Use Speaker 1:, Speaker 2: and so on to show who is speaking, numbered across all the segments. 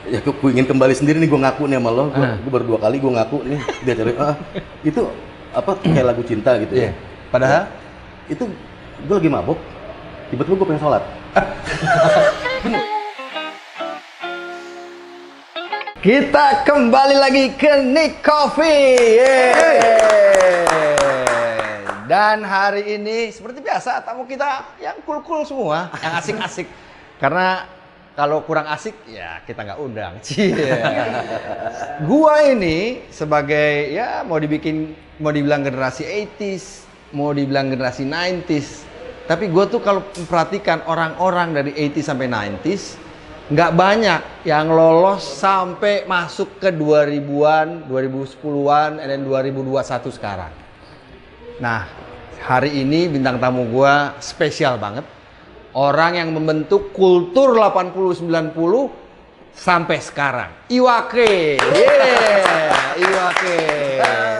Speaker 1: Ya gue ingin kembali sendiri nih, gue ngaku nih sama lo. Gue baru 2 kali gue ngaku nih. Dia cari, itu apa kayak lagu cinta gitu ya.
Speaker 2: Padahal
Speaker 1: itu gue lagi mabok, tiba-tiba gue pengen sholat.
Speaker 2: kita kembali lagi ke Nick Coffee. Dan hari ini seperti biasa tamu kita yang cool-cool semua, yang asik-asik. Karena kalau kurang asik ya kita nggak undang. Gua ini sebagai ya mau dibilang generasi 80s, mau dibilang generasi 90s. Tapi gue tuh kalau perhatikan orang-orang dari 80s sampai 90s nggak banyak yang lolos sampai masuk ke 2000-an, 2010-an, dan 2021 sekarang. Nah, hari ini bintang tamu gua spesial banget. Orang yang membentuk kultur 80-90 sampai sekarang. Iwake. Iwake.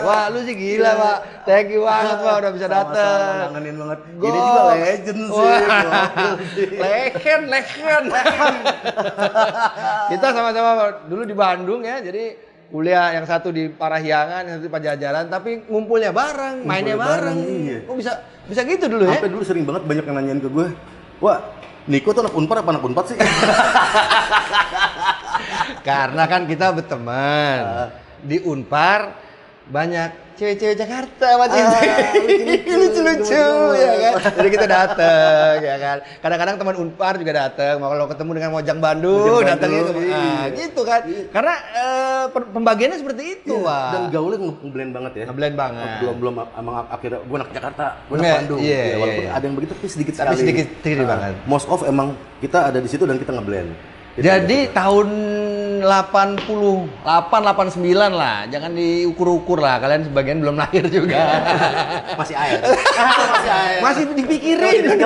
Speaker 2: Wah, lu sih gila, Pak. Thank you banget, Pak, udah bisa datang.
Speaker 1: Ngangenin banget. Ini juga legend sih.
Speaker 2: Legend. Kita sama-sama dulu di Bandung ya. Jadi kuliah yang satu di Parahyangan, yang satu di Pajajaran, tapi ngumpulnya bareng, mainnya bareng.
Speaker 1: Iya.
Speaker 2: Oh, bisa gitu dulu ya?
Speaker 1: Sampai dulu sering banget banyak yang nanyain ke gue, wah, Niko tuh anak Unpar apa anak Unpad sih?
Speaker 2: Karena kan kita berteman. Di Unpar banyak cewek-cewek Jakarta macam lucu-lucu ya kan. Jadi kita datang ya kan. Kadang-kadang teman Unpar juga datang. Kalau ketemu dengan Mojang Bandung datang gitu kan. Karena pembagiannya seperti itu, Pak.
Speaker 1: Dan gaulnya ngeblend banget ya.
Speaker 2: Ngeblend banget.
Speaker 1: Belum emang akhirnya gue anak Jakarta, gue anak Bandung. Walaupun ada yang begitu tapi sedikit sekali.
Speaker 2: Sedikit banget.
Speaker 1: Most of emang kita ada di situ dan kita ngeblend.
Speaker 2: Jadi tahun 88, 89 lah, jangan diukur-ukur lah, kalian sebagian belum lahir juga.
Speaker 1: Masih air.
Speaker 2: Masih dipikirin.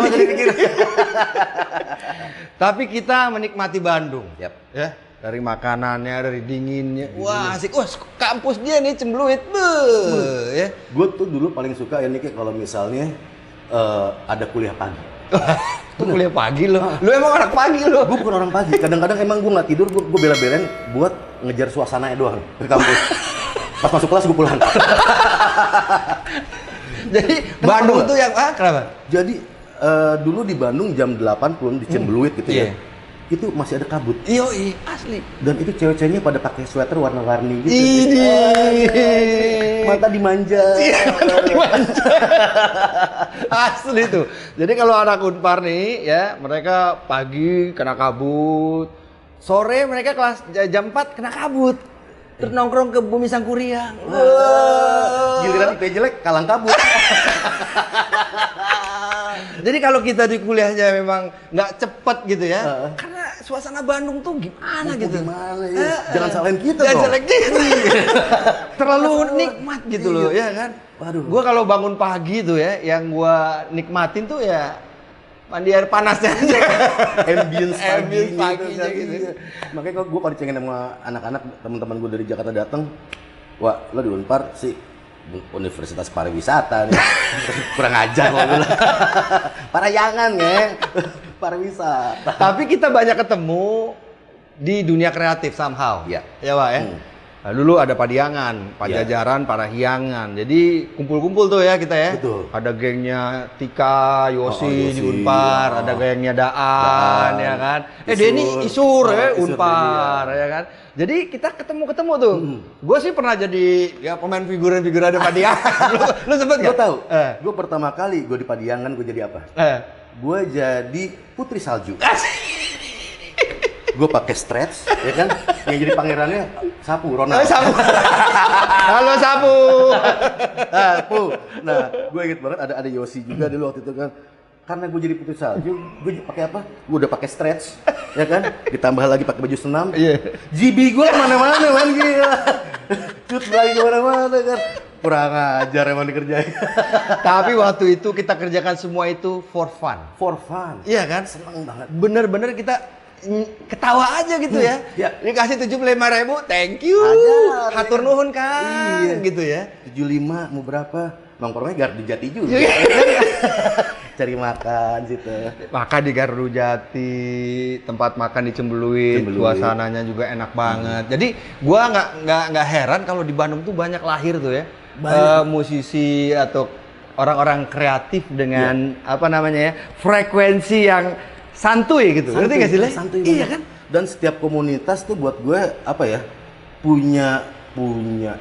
Speaker 2: Tapi kita menikmati Bandung.
Speaker 1: Yap.
Speaker 2: Ya, dari makanannya, dari dinginnya. Wah, asik. Wah, kampus dia nih cembeluit. Ya.
Speaker 1: Gue tuh dulu paling suka ya nih kalau misalnya ada kuliah pagi.
Speaker 2: Lu kuliah pagi lo. Lu emang anak pagi lo.
Speaker 1: Gue bukan orang pagi. Kadang-kadang emang gue nggak tidur, gue bela-belain buat ngejar suasananya doang ke kampus. Pas masuk kelas gue pulang.
Speaker 2: Jadi Bandung tuh yang kenapa?
Speaker 1: Jadi dulu di Bandung jam 8 belum di Cembeluit gitu ya. Itu masih ada kabut.
Speaker 2: Iya, asli.
Speaker 1: Dan itu cewek-ceweknya pada pakai sweater warna-warni gitu.
Speaker 2: Ini
Speaker 1: mata dimanja.
Speaker 2: Mata dimanja. Asli tuh. Jadi kalau anak Unpar nih ya, mereka pagi kena kabut. Sore mereka kelas jam 4 kena kabut. Terus nongkrong ke Bumi Sangkuriang.
Speaker 1: Giliran IP jelek kalang kabut.
Speaker 2: Jadi kalau kita di kuliahnya memang nggak cepet gitu ya, karena suasana Bandung tuh gimana gitu.
Speaker 1: Gimana ya? Jangan salahin kita
Speaker 2: Jangan
Speaker 1: dong.
Speaker 2: salahin kita. Terlalu nikmat gitu loh, ya kan?
Speaker 1: Waduh.
Speaker 2: Gua kalau bangun pagi tuh ya, yang gua nikmatin tuh ya mandi air panasnya aja.
Speaker 1: Ambience
Speaker 2: paginya
Speaker 1: gitu.
Speaker 2: gitu.
Speaker 1: Makanya gue kalau dicengin sama anak-anak teman-teman gue dari Jakarta datang, wah lo di Unpar sih Universitas Pariwisata nih. Kurang ajar lo bilang. Parahyangan ya. Pariwisata.
Speaker 2: Tapi kita banyak ketemu di dunia kreatif somehow.
Speaker 1: Iya.
Speaker 2: Ya, Pak ya. Nah, dulu ada Padiangan, Pajajaran, Parahyangan. Jadi kumpul-kumpul tuh ya kita ya.
Speaker 1: Betul.
Speaker 2: Ada gengnya Tika, Yosi di Unpar, ada gengnya Daan ya kan. Denny Isur ya Unpar ya kan. Jadi kita ketemu tuh. Gue sih pernah jadi ya pemain figuran ada Padiangan. lu sempet
Speaker 1: Gue
Speaker 2: gak?
Speaker 1: tahu. Gue pertama kali gue di Padiangan gue jadi apa? Gue jadi Putri Salju. Gue pakai stretch, ya kan? Yang jadi pangerannya Sapu, Ronald.
Speaker 2: Sapu. Halo Sapu.
Speaker 1: Sapu. Nah, gue inget banget ada Yosi juga dulu waktu itu kan. Karena gue jadi Putri Salju, gue pakai apa? Gue udah pakai stretch, ya kan? Ditambah lagi pakai baju senam.
Speaker 2: Iya.
Speaker 1: GB gue mana-mana man gila. Cut lagi kemana-mana kan. Kurang ajar emang dikerjain.
Speaker 2: Tapi waktu itu kita kerjakan semua itu for fun.
Speaker 1: For fun.
Speaker 2: Iya kan?
Speaker 1: Seneng banget.
Speaker 2: Bener-bener kita ketawa aja gitu ya. Dikasih 75.000, thank you. Hatur nuhun Kang. Gitu ya.
Speaker 1: 75 mau berapa? Nongkrongnya Gardu Jati juga. cari makan situ.
Speaker 2: Makan di Gardu Jati, tempat makan di Cembeluit, suasananya juga enak banget. Jadi gua nggak heran kalau di Bandung tuh banyak lahir tuh ya, musisi atau orang-orang kreatif dengan apa namanya ya, frekuensi yang santuy gitu. Ngerti nggak sih, Le?
Speaker 1: Santuy
Speaker 2: Iya
Speaker 1: banget.
Speaker 2: kan?
Speaker 1: Dan setiap komunitas tuh buat gue apa ya, punya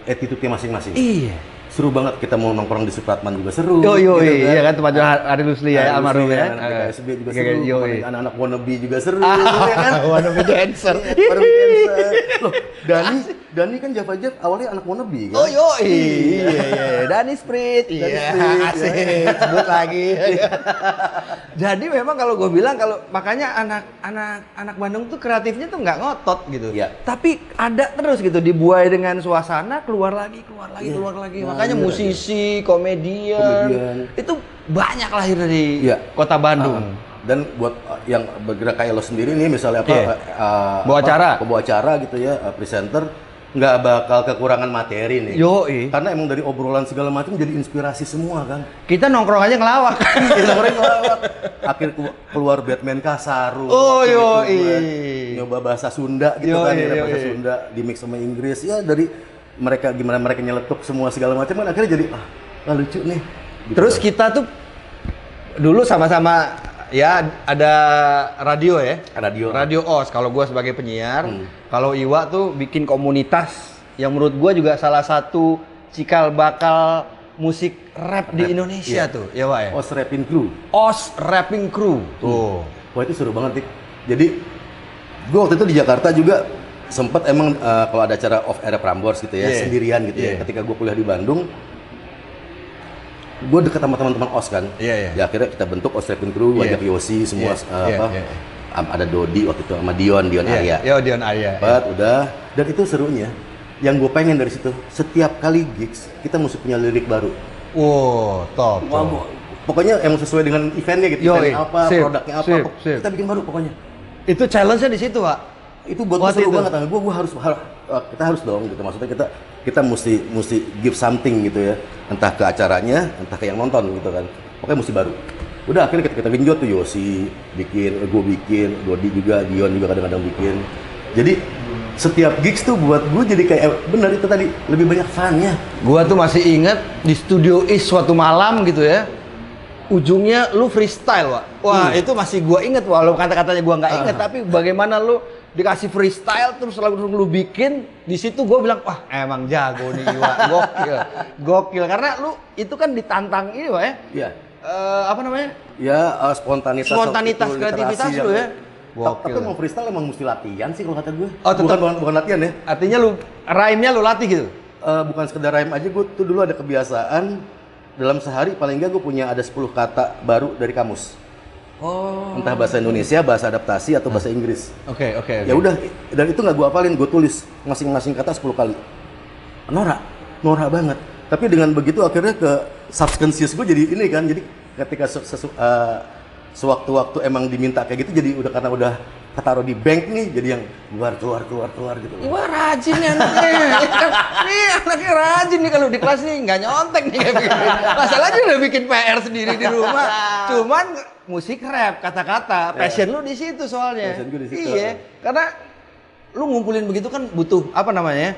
Speaker 1: attitude-nya masing-masing.
Speaker 2: Iya.
Speaker 1: Seru banget, kita mau nongkrong di Supratman juga seru.
Speaker 2: Iya kan, tempat Ari Lusli ya, almarhum ya.
Speaker 1: Anak KSB juga seru, anak-anak wannabe juga seru, ya kan?
Speaker 2: Wannabe dancer.
Speaker 1: Wannabe dancer. Loh, Dani kan Java Jive awalnya anak wannabe kan?
Speaker 2: Oh iya. Dani Sprit, iya. Asik, sebut lagi. Jadi memang kalau gue bilang makanya anak Bandung tuh kreatifnya tuh nggak ngotot gitu.
Speaker 1: Iya.
Speaker 2: Tapi ada terus gitu, dibuai dengan suasana, keluar lagi. Makanya musisi, komedian itu banyak lahir dari kota Bandung.
Speaker 1: Dan buat yang bergerak kayak lo sendiri nih, misalnya
Speaker 2: bawa
Speaker 1: acara gitu ya, presenter, nggak bakal kekurangan materi nih.
Speaker 2: Yoi.
Speaker 1: Karena emang dari obrolan segala macam jadi inspirasi semua kan.
Speaker 2: Kita nongkrong aja ngelawak.
Speaker 1: Akhir keluar Batman Kasaru.
Speaker 2: Oh
Speaker 1: Nyoba bahasa Sunda gitu kan, bahasa Sunda di mix sama Inggris ya, dari gimana mereka nyeletuk semua segala macam kan akhirnya jadi lucu nih. Gitu.
Speaker 2: Terus kita tuh dulu sama-sama ya ada radio ya. Radio OS kalau gua sebagai penyiar, kalau Iwa tuh bikin komunitas yang menurut gua juga salah satu cikal bakal musik rap di Indonesia tuh, ya Wak ya.
Speaker 1: OS Rapping Crew.
Speaker 2: OS Rapping Crew. Tuh.
Speaker 1: Wah itu seru banget, Dik. Jadi gua waktu itu di Jakarta juga sempet emang kalau ada acara off air Prambors gitu ya, sendirian gitu ya. Ketika gue kuliah di Bandung, gue deket sama teman-teman OS kan. Ya akhirnya kita bentuk OS Rapping Crew, ajak Yosi semua ada Dodi waktu itu sama Dion Arya.
Speaker 2: Dion Arya.
Speaker 1: Udah, dan itu serunya. Yang gue pengen dari situ, setiap kali gigs kita mesti punya lirik baru.
Speaker 2: Wow, top.
Speaker 1: Pokoknya yang sesuai dengan eventnya gitu. Event apa, produknya apa, kita bikin baru pokoknya.
Speaker 2: Itu challenge-nya di situ, Pak.
Speaker 1: Itu buat gue seru banget, gue harus kita harus dong gitu, maksudnya kita mesti give something gitu ya, entah ke acaranya, entah ke yang nonton gitu kan, pokoknya mesti baru. Udah akhirnya kita genjot tuh, Yosi bikin, gue bikin, Dodi juga, Dion juga kadang-kadang bikin. Jadi setiap gigs tuh buat gue jadi kayak bener itu tadi, lebih banyak fun-nya. Gue tuh masih inget di Studio Is suatu malam gitu ya, ujungnya lu freestyle, Wak. Wah itu masih gue inget, walau kata-katanya gue nggak inget, tapi bagaimana lu dikasih freestyle terus lalu lu bikin, di situ gue bilang wah emang jago nih Iwa, gokil karena lu itu kan ditantang ini Wak ya. Iya.
Speaker 2: Apa namanya?
Speaker 1: Ya spontanitas
Speaker 2: kreativitas lu ya.
Speaker 1: Tapi mau freestyle emang mesti latihan sih kalau kata gue. Bukan latihan ya.
Speaker 2: Artinya lu rhyme-nya lu latih gitu.
Speaker 1: Bukan sekedar rhyme aja, gue tuh dulu ada kebiasaan dalam sehari paling enggak gue punya ada 10 kata baru dari kamus. Entah bahasa Indonesia, bahasa adaptasi atau bahasa Inggris. Oke. Ya udah, dan itu nggak gue hafalin, gue tulis masing-masing kata 10 kali. Norak banget. Tapi dengan begitu akhirnya ke subconscious gue jadi ini kan, jadi ketika sewaktu-waktu emang diminta kayak gitu, jadi udah karena udah ketaruh di bank nih, jadi yang keluar gitu.
Speaker 2: Wah rajin nih anaknya. Nih anaknya rajin nih, kalau di kelas nih nggak nyontek nih kayak begini. Masalahnya udah bikin PR sendiri di rumah. Cuman musik rap, kata-kata, passion lu di situ soalnya.
Speaker 1: Passion gue di situ.
Speaker 2: Iya, karena lu ngumpulin begitu kan butuh apa namanya?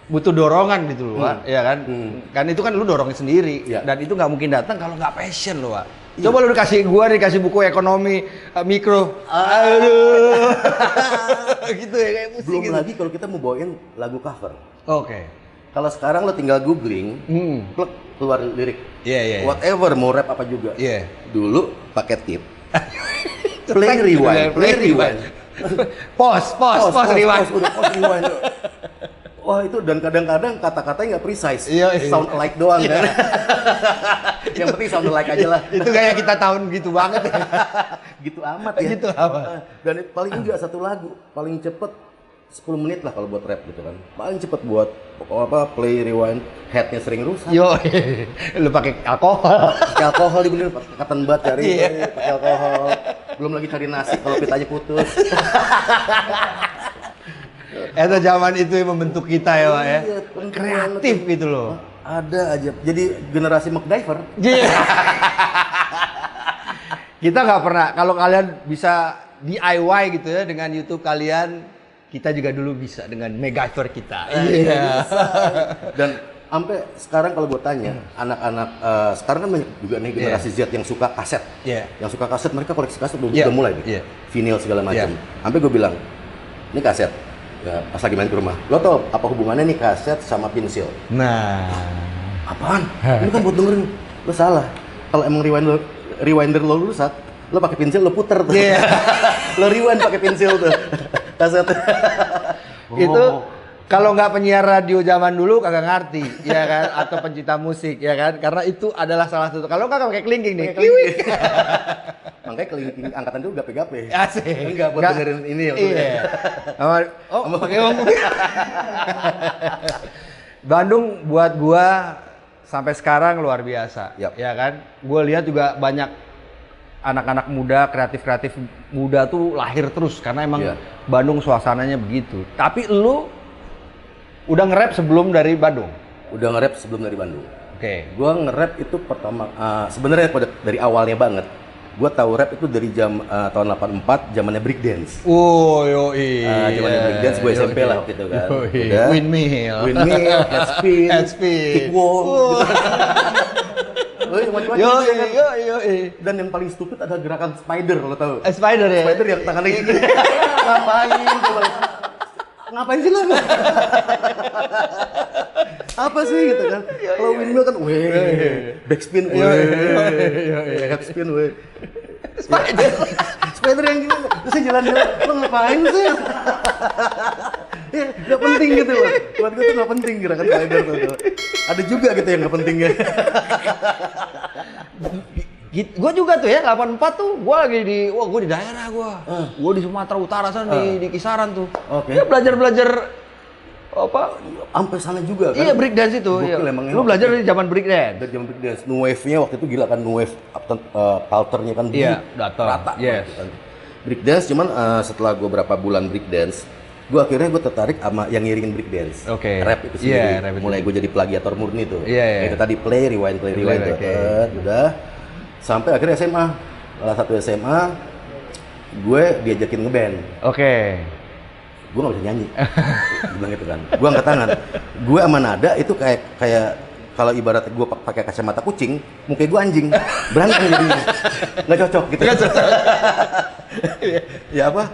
Speaker 2: Butuh dorongan gitu loh, Wak. Ya kan? Kan itu kan lu dorongin sendiri, dan itu nggak mungkin datang kalau nggak passion lo, Wak. Coba lu dikasih buku ekonomi mikro. Aduh. Gitu ya kayak musik.
Speaker 1: Belum
Speaker 2: gitu.
Speaker 1: lagi kalau kita mau bawain lagu cover.
Speaker 2: Oke.
Speaker 1: Kalau sekarang lo tinggal googling, plek keluar lirik.
Speaker 2: Iya.
Speaker 1: Whatever, mau rap apa juga.
Speaker 2: Iya.
Speaker 1: Dulu pakai tip. Play rewind.
Speaker 2: Pause rewind.
Speaker 1: Udah pause rewind. Wah itu, dan kadang-kadang kata-katanya nggak precise,
Speaker 2: iya.
Speaker 1: Sound alike doang kan. Yang penting sound alike aja lah.
Speaker 2: Itu kayak kita tahun gitu banget ya.
Speaker 1: Gitu amat ya.
Speaker 2: Gitu amat.
Speaker 1: Dan paling enggak satu lagu, paling cepet 10 menit lah kalau buat rap gitu kan. Paling cepet buat play rewind, headnya sering rusak.
Speaker 2: Lu pakai alkohol.
Speaker 1: Pakai alkohol dibenerin, pakai cotton bud cari, pakai alkohol. Belum lagi cari nasi kalau pitanya putus.
Speaker 2: Itu zaman itu yang membentuk kita ya, Pak ya. Kreatif gitu loh.
Speaker 1: Ada aja. Jadi generasi MacGyver.
Speaker 2: Kita nggak pernah. Kalau kalian bisa DIY gitu ya dengan YouTube kalian, kita juga dulu bisa dengan MacGyver kita. Iya.
Speaker 1: Dan sampai sekarang kalau gue tanya anak-anak sekarang kan banyak juga nih generasi Z yang suka kaset. Yang suka kaset, mereka koleksi kaset udah mulai nih. Vinyl segala macam. Sampai gue bilang, ini kaset. Ya, pas lagi main ke rumah. Lo tau apa hubungannya nih kaset sama pensil?
Speaker 2: Nah,
Speaker 1: apaan? Ini kan buat dengerin. Lo salah. Kalau emang rewinder lo rusak, lo pakai pensil lo puter tuh. Lo rewind pakai pensil tuh. Kaset.
Speaker 2: Itu kalau nggak penyiar radio zaman dulu kagak ngerti, ya kan? Atau pencinta musik, ya kan? Karena itu adalah salah satu. Kalau nggak pakai kelingking nih.
Speaker 1: Makanya kelingking angkatan dulu gape-gape.
Speaker 2: Asik.
Speaker 1: Enggak buat dengerin ini ya.
Speaker 2: Iya. Pakai Bandung buat gua sampai sekarang luar biasa. Ya kan? Gua lihat juga banyak anak-anak muda, kreatif muda tuh lahir terus karena emang Bandung suasananya begitu. Tapi lu udah nge-rap sebelum dari Bandung?
Speaker 1: Udah nge-rap sebelum dari Bandung.
Speaker 2: Oke.
Speaker 1: Gua nge-rap itu pertama sebenarnya dari awalnya banget. Gua tahu rap itu dari tahun 84 zamannya breakdance.
Speaker 2: Oh, yoi.
Speaker 1: Zamannya breakdance gue SMP lah waktu itu kan. Udah.
Speaker 2: Windmill,
Speaker 1: headspin, kickball.
Speaker 2: Yoi.
Speaker 1: Dan yang paling stupid ada gerakan spider, lo tahu?
Speaker 2: Spider ya?
Speaker 1: Spider yang tangannya gini. Ngapain sih lo? Apa sih gitu kan? Kalau windmill kan, backspin, headspin, spider yang gini, terus saya jalan-jalan, lo ngapain sih? Ya, nggak penting gitu loh. Buat gue tuh nggak penting gerakan spider tuh. Ada juga gitu yang nggak pentingnya.
Speaker 2: Gue juga tuh ya, 84 tuh, gue lagi gue di daerah gue di Sumatera Utara sana, di Kisaran tuh.
Speaker 1: Oke.
Speaker 2: Ya belajar apa?
Speaker 1: Sampai sana juga kan?
Speaker 2: Iya, breakdance itu. Iya. Lu belajar dari zaman breakdance?
Speaker 1: Dari zaman breakdance. New wave-nya waktu itu gila kan, new wave culture-nya kan
Speaker 2: datang.
Speaker 1: rata. Yes. Kan. Breakdance cuman setelah gue berapa bulan breakdance, gue akhirnya tertarik sama yang ngiringin breakdance. Rap itu sendiri. Mulai gue jadi plagiator murni tuh. Itu tadi play, rewind. Udah. Sampai akhirnya SMA. Salah satu SMA, gue diajakin ngeband. Gue gak bisa nyanyi. Gue bilang gitu kan. Gue angkat tangan. Gue sama nada itu kayak kalau ibarat gue pakai kacamata kucing, muka gue anjing. Berantem jadinya. Nggak cocok gitu. Ya apa?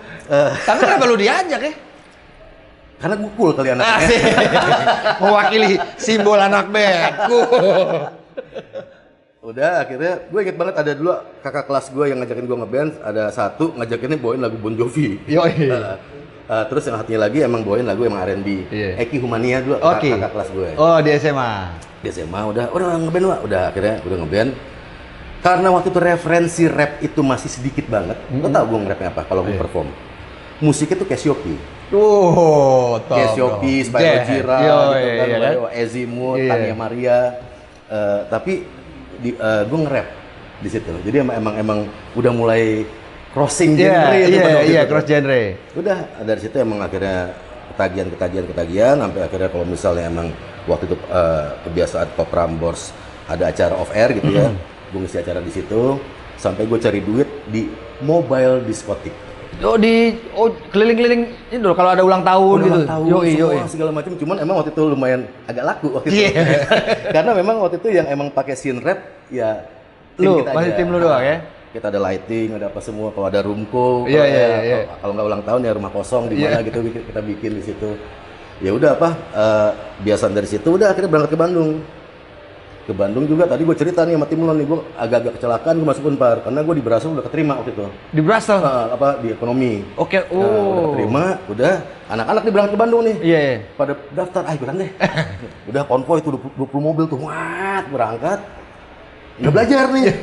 Speaker 2: Tapi kenapa lu diajak ya?
Speaker 1: Karena gue cool kali anaknya.
Speaker 2: Mewakili simbol anak band.
Speaker 1: Udah akhirnya gue inget banget ada dulu kakak kelas gue yang ngajakin gue ngeband, ada satu ngajakinnya bawain lagu Bon Jovi. Terus yang satunya lagi emang bawain lagu emang R&B. Eki Humania dulu kakak kelas gue.
Speaker 2: Oh, di SMA.
Speaker 1: Di SMA udah ngeband udah akhirnya udah ngeband. Karena waktu itu referensi rap itu masih sedikit banget. Lo tau gue nge-rapnya apa kalau gue perform? Musiknya tuh Cassiope. Cassiope, Spyro Gyra, gitu kan, Ezimut, Tania Maria. Tapi gue nge-rap di situ. Jadi emang udah mulai crossing genre
Speaker 2: cross genre.
Speaker 1: Udah dari situ emang akhirnya ketagihan sampai akhirnya kalau misalnya emang waktu itu kebiasaan Pop Prambors ada acara off air gitu ya. Gue ngisi acara di situ sampai gue cari duit di mobile diskotik.
Speaker 2: Keliling-keliling ini dulu kalau ada ulang tahun gitu.
Speaker 1: Semua segala macam. Cuman emang waktu itu lumayan agak laku waktu itu. Karena memang waktu itu yang emang pakai scene rap ya
Speaker 2: tim lu doang ya.
Speaker 1: Kita ada lighting, ada apa semua. Kalau ada roomco, kalau nggak ulang tahun ya rumah kosong di mana gitu kita bikin di situ. Ya udah biasaan dari situ udah akhirnya berangkat ke Bandung. Ke Bandung juga tadi gue cerita nih sama Timlon nih, gue agak-agak kecelakaan gue masuk Unpar karena gue di Brasel udah keterima waktu itu.
Speaker 2: Di Brasel?
Speaker 1: Di ekonomi.
Speaker 2: Udah
Speaker 1: keterima, udah anak-anak nih berangkat ke Bandung nih. Pada daftar, ikutan deh. Udah konvoy tuh 20 mobil tuh, berangkat. Nggak belajar nih.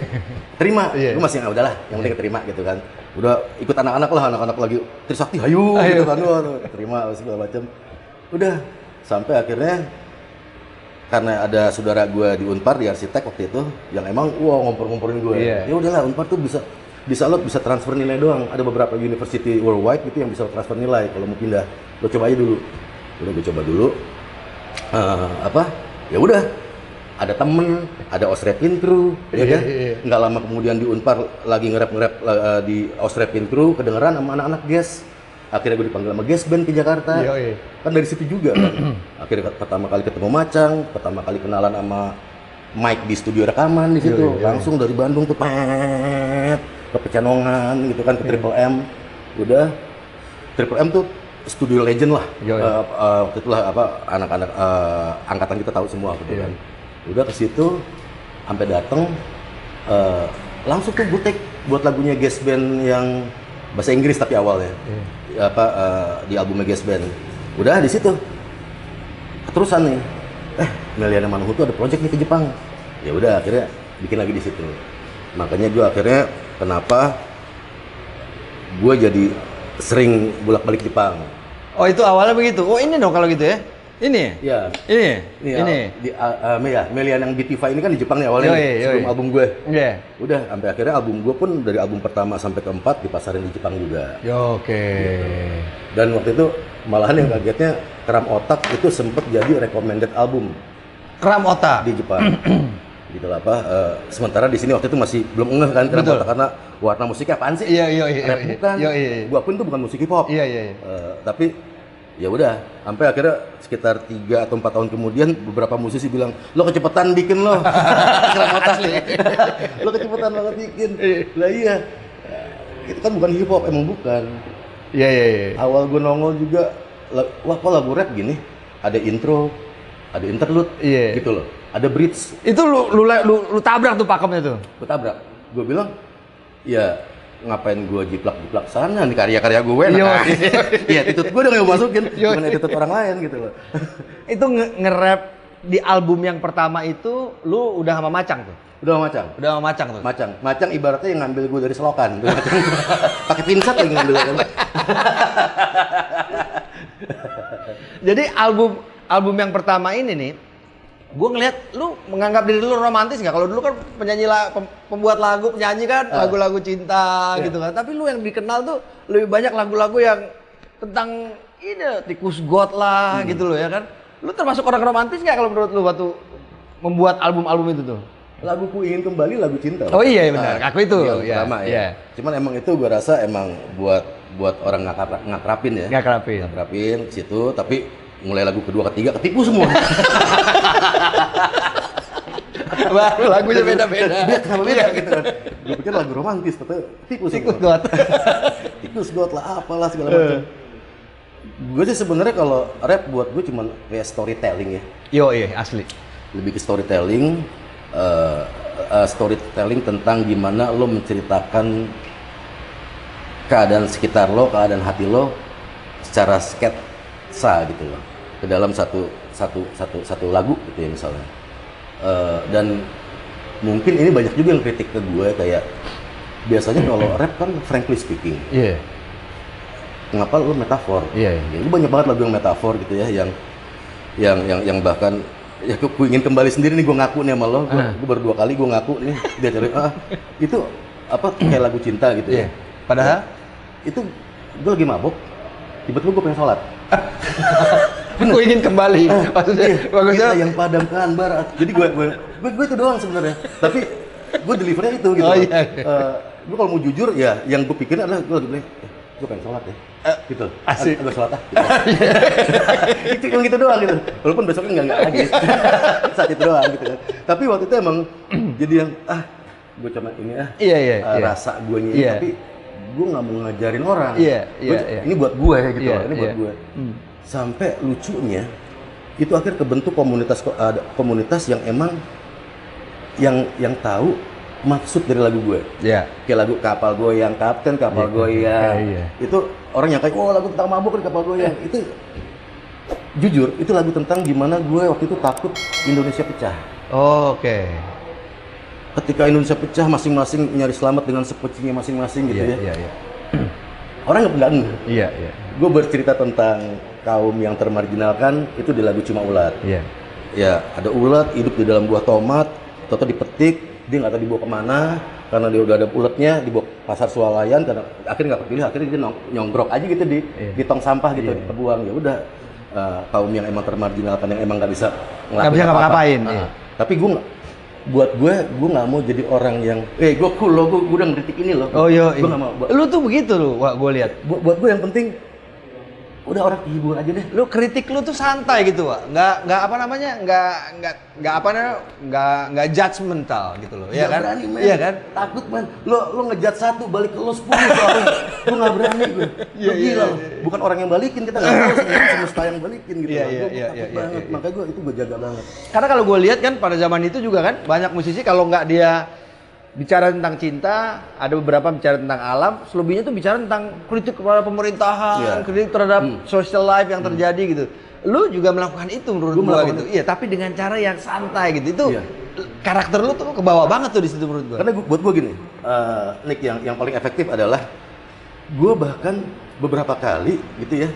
Speaker 1: Terima. Gue masih udahlah, yang penting keterima gitu kan. Udah ikut anak-anak lah, anak-anak lagi Trisakti, hayu gitu kan. Terima segala macam. Udah sampai akhirnya karena ada saudara gue di Unpar di arsitek waktu itu yang emang ngompor-ngomporin gue. Ya udahlah Unpar tuh bisa transfer nilai doang. Ada beberapa university worldwide gitu yang bisa transfer nilai. Kalau mau pindah, lo coba aja dulu. Udah gue coba dulu. Ya udah ada temen, ada osrepin kru, ya kan? Nggak lama kemudian di Unpar lagi nge-rap di osrepin kru, kedengeran sama anak-anak Ges. Akhirnya gue dipanggil sama Ges Band ke Jakarta. Kan dari situ juga kan. Akhirnya pertama kali ketemu Macang, pertama kali kenalan sama Mike di studio rekaman di situ. Langsung dari Bandung tuh ke Pecanongan gitu kan, ke Triple M. Udah Triple M tuh studio legend lah. Waktu itulah anak-anak angkatan kita tahu semua gitu kan. Udah ke situ sampai dateng langsung tuh gue take buat lagunya Ges Band yang bahasa Inggris tapi awalnya. Di albumnya Ges Band. Udah di situ. Terusan nih. Meliana Manuhutu ada project nih ke Jepang. Ya udah akhirnya bikin lagi di situ. Makanya gue akhirnya kenapa gue jadi sering bolak-balik Jepang.
Speaker 2: Oh itu awalnya begitu. Oh ini dong kalau gitu ya. Ini.
Speaker 1: Ya.
Speaker 2: Ini.
Speaker 1: Melian yang Bitiva ini kan di Jepang nih awalnya sebelum album gue.
Speaker 2: Iya.
Speaker 1: Udah sampai akhirnya album gue pun dari album pertama sampai keempat dipasarin di Jepang juga.
Speaker 2: Oke.
Speaker 1: Dan waktu itu malahan yang kagetnya Kram Otak itu sempet jadi recommended album.
Speaker 2: Kram Otak
Speaker 1: di Jepang. Gitu lah sementara di sini waktu itu masih belum ngeh kan Kram Otak karena warna musiknya apaan sih? Rap bukan. Gua pun itu bukan musik hip hop. Tapi ya udah sampai akhirnya sekitar 3 atau 4 tahun kemudian beberapa musisi bilang lo kecepatan bikin lo. Kram Otak lo kecepatan banget bikin. Lah iya. Itu kan bukan hip hop, emang bukan. Awal gue nongol juga wah kok lagu rap gini? Ada intro, ada interlude gitu loh. Ada bridge.
Speaker 2: Itu lu tabrak tuh pakemnya tuh.
Speaker 1: Gue tabrak. Gue bilang, ya ngapain gue jiplak-jiplak sana nih karya-karya gue. Iya, attitude gue dong yang masukin, bukan attitude orang lain gitu loh.
Speaker 2: Itu nge-rap di album yang pertama itu, lu udah sama Macang tuh?
Speaker 1: Udah sama Macang.
Speaker 2: Udah sama Macang tuh?
Speaker 1: Macang ibaratnya yang ngambil gue dari selokan. Pakai pinsat lagi ngambil kan.
Speaker 2: Jadi album yang pertama ini nih, gue ngeliat lu menganggap diri lu romantis nggak? Kalau dulu kan pembuat lagu, penyanyi kan lagu-lagu cinta gitu kan. Tapi lu yang dikenal tuh lebih banyak lagu-lagu yang tentang ini tikus got lah gitu loh ya kan. Lu termasuk orang romantis nggak kalau menurut lu waktu membuat album-album itu tuh?
Speaker 1: Laguku Ingin Kembali lagu cinta.
Speaker 2: Oh iya benar, aku itu.
Speaker 1: Pertama ya. Cuman emang itu gue rasa emang buat orang ngakrapin ya. Ngakrapin situ, tapi mulai lagu kedua ketiga ketipu semua.
Speaker 2: Baru lagunya beda-beda.
Speaker 1: Kenapa beda gitu kan? Gue pikir lagu romantis, tapi tikus got. Tikus got lah, apalah segala macam. Gue sih sebenarnya kalau rap buat gue cuman kayak storytelling ya.
Speaker 2: Iya asli.
Speaker 1: Lebih ke storytelling, storytelling tentang gimana lo menceritakan keadaan sekitar lo, keadaan hati lo secara sketsa gitu loh ke dalam satu lagu gitu ya misalnya. Dan mungkin ini banyak juga yang kritik ke gue kayak biasanya kalau rap kan frankly speaking. Kenapa lo metafor? Lu banyak banget lagu yang metafor gitu ya yang bahkan ya gue ingin kembali sendiri nih, gue ngaku nih sama lo, gue baru 2 kali gue ngaku nih dia cari itu apa kayak lagu cinta gitu ya.
Speaker 2: Padahal
Speaker 1: itu gue lagi mabok, tiba-tiba gue pengen sholat.
Speaker 2: Gue ingin kembali, maksudnya bagusnya
Speaker 1: yang padamkan barat. Jadi gue itu doang sebenarnya, tapi gue delivernya itu gitu. Gue kalau mau jujur ya, yang gue pikirin adalah gue lagi bilang, gue pengen sholat ya, gitu.
Speaker 2: Asik.
Speaker 1: Gue sholat gitu. Itu yang gitu doang gitu. Walaupun besoknya nggak lagi. Saat itu doang gitu kan. Tapi waktu itu emang jadi yang gue cuma ini rasa gue ini, tapi gue nggak mau ngajarin orang. Ini buat gue gitu, ini buat gue. Sampai lucunya itu akhirnya kebentuk komunitas yang emang yang tahu maksud dari lagu gue. Kayak lagu Kapal Goyang, Kapten Kapal Goyang. Itu orang yang kayak lagu tentang mabuk di kapal goyang. Itu jujur itu lagu tentang gimana gue waktu itu takut Indonesia pecah. Ketika Indonesia pecah, masing-masing nyari selamat dengan sepecinya masing-masing gitu ya. Orang nggak Gue bercerita tentang kaum yang termarginalkan itu di lagu Cuma Ulat. Ya, ada ulat hidup di dalam buah tomat, toto dipetik, dia nggak tahu dibawa kemana, karena dia udah ada ulatnya dibawa pasar swalayan, karena akhirnya nggak kepilih, akhirnya dia nyongkrok aja gitu di tong sampah gitu, dibuang. Ya udah, kaum yang emang termarginalkan, yang emang nggak bisa
Speaker 2: ngapa-ngapain.
Speaker 1: Tapi buat gue nggak mau jadi orang yang gue cool loh, gue udah ngeritik ini loh.
Speaker 2: Oh iya.
Speaker 1: Gue nggak mau.
Speaker 2: Lu tuh begitu lu, Wak, gue lihat.
Speaker 1: Buat gue yang penting udah orang hibur aja deh.
Speaker 2: Lu kritik lu tuh santai gitu, Wak. Nggak apa namanya, nggak judgmental gitu loh. Iya kan?
Speaker 1: Berani, man.
Speaker 2: Iya kan?
Speaker 1: Takut man. Lo ngejat 1 balik ke lo 10 soalnya. Lo nggak berani gue. Lo gila lo. Bukan orang yang balikin, kita nggak tahu sebenarnya semesta yang balikin gitu.
Speaker 2: Iya,
Speaker 1: Gue
Speaker 2: iya,
Speaker 1: takut
Speaker 2: iya,
Speaker 1: banget.
Speaker 2: iya.
Speaker 1: Makanya itu gue jaga banget.
Speaker 2: Karena kalau gue lihat kan pada zaman itu juga kan banyak musisi kalau nggak dia bicara tentang cinta, ada beberapa bicara tentang alam, selebihnya tuh bicara tentang kritik kepada pemerintahan,
Speaker 1: Iya.
Speaker 2: kritik terhadap social life yang terjadi gitu. Lu juga melakukan itu menurut
Speaker 1: Gua
Speaker 2: gua
Speaker 1: melakukan
Speaker 2: gitu. Iya, tapi dengan cara yang santai gitu. Itu
Speaker 1: Iya.
Speaker 2: karakter lu tuh kebawa banget tuh di situ menurut gua.
Speaker 1: Karena buat gue gini, Nick, yang paling efektif adalah gue bahkan beberapa kali gitu ya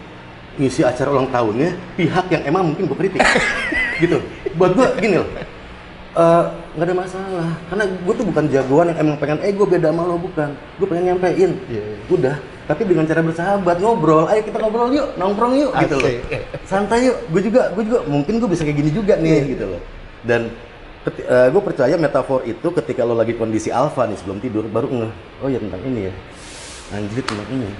Speaker 1: ngisi acara ulang tahunnya pihak yang emang mungkin gue kritik gitu. Buat gue gini loh, nggak ada masalah. Karena gue tuh bukan jagoan yang emang pengen gue beda sama lo, bukan. Gue pengen nyampein, udah. Tapi dengan cara bersahabat, ngobrol. Ayo kita ngobrol yuk, nongkrong yuk, gitu loh. Santai yuk. Gue juga mungkin gue bisa kayak gini juga nih, gitu loh. Dan gue percaya metafor itu ketika lo lagi kondisi alfa nih sebelum tidur baru ngeh, oh ya tentang ini ya, anjir tentang ini.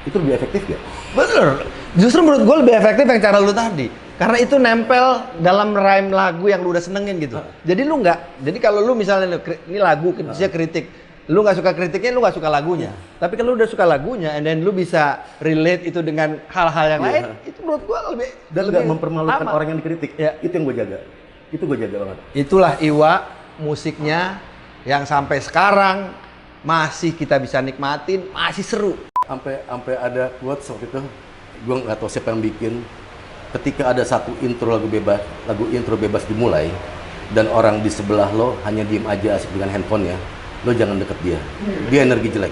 Speaker 1: Itu lebih efektif gak?
Speaker 2: Bener. Justru menurut gue lebih efektif yang cara lu tadi. Karena itu nempel dalam rhyme lagu yang lu udah senengin gitu. Jadi lu nggak, jadi kalau lu misalnya ini lagu dia kritik, lu nggak suka kritiknya, lu nggak suka lagunya. Tapi kalau lu udah suka lagunya, and then lu bisa relate itu dengan hal-hal yang lain, itu menurut gua lebih
Speaker 1: Dan nggak mempermalukan
Speaker 2: aman.
Speaker 1: orang yang dikritik.
Speaker 2: Ya.
Speaker 1: Itu yang gue jaga. Itu gue jaga banget.
Speaker 2: Itulah Iwa musiknya yang sampai sekarang masih kita bisa nikmatin, masih seru.
Speaker 1: Sampai ada quotes waktu itu, gue nggak tahu siapa yang bikin. Ketika ada satu lagu intro bebas dimulai, dan orang di sebelah lo hanya diem aja asik dengan handphonenya, lo jangan deket dia. Dia energi jelek.